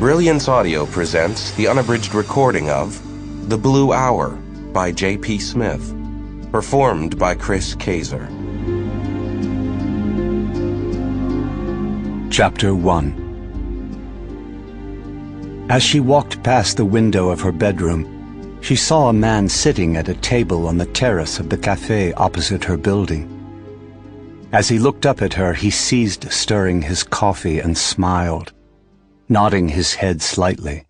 Brilliance Audio presents the unabridged recording of The Blue Hour by J.P. Smith, performed by Kayser. Chapter 1. As she walked past the window of her bedroom, she saw a man sitting at a table on the terrace of the café opposite her building. As he looked up at her, he ceased stirring his coffee and smiled, nodding his head slightly.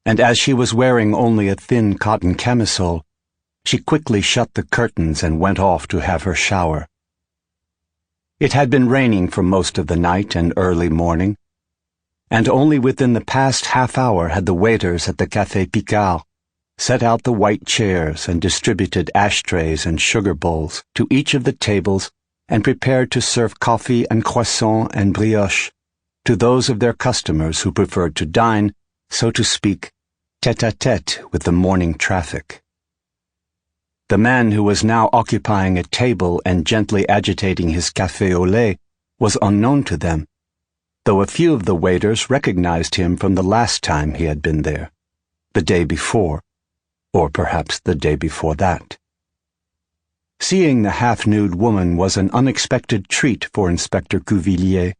And as she was wearing only a thin cotton camisole, she quickly shut the curtains and went off to have her shower. It had been raining for most of the night and early morning, and only within the past half hour had the waiters at the Café Picard set out the white chairs and distributed ashtrays and sugar bowls to each of the tables and prepared to serve coffee and croissant and brioche to those of their customers who preferred to dine, so to speak, tête-à-tête with the morning traffic. The man who was now occupying a table and gently agitating his café au lait was unknown to them, though a few of the waiters recognized him from the last time he had been there, the day before, or perhaps the day before that. Seeing the half-nude woman was an unexpected treat for Inspector Cuvillier,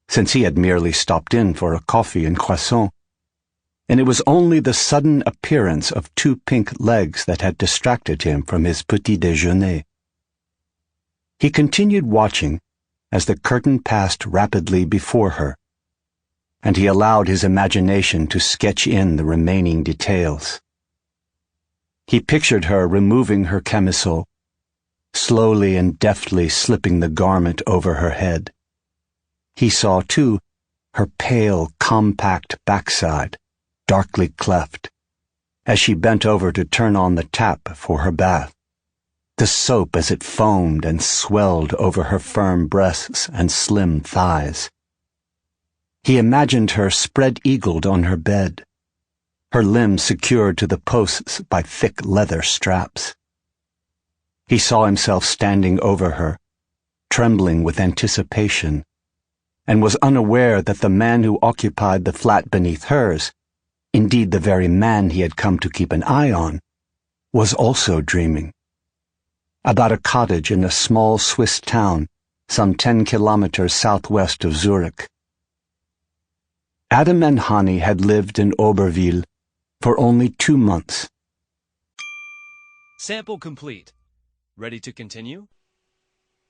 since he had merely stopped in for a coffee and croissant, and it was only the sudden appearance of two pink legs that had distracted him from his petit déjeuner. He continued watching as the curtain passed rapidly before her, and he allowed his imagination to sketch in the remaining details. He pictured her removing her camisole, slowly and deftly slipping the garment over her head. He saw, too, her pale, compact backside, darkly cleft, as she bent over to turn on the tap for her bath, the soap as it foamed and swelled over her firm breasts and slim thighs. He imagined her spread-eagled on her bed, her limbs secured to the posts by thick leather straps. He saw himself standing over her, trembling with anticipation, and was unaware that the man who occupied the flat beneath hers, indeed the very man he had come to keep an eye on, was also dreaming. About a cottage in a small Swiss town, some 10 kilometers southwest of Zurich. Adam and Honnie had lived in Oberville for only 2 months. Sample complete. Ready to continue?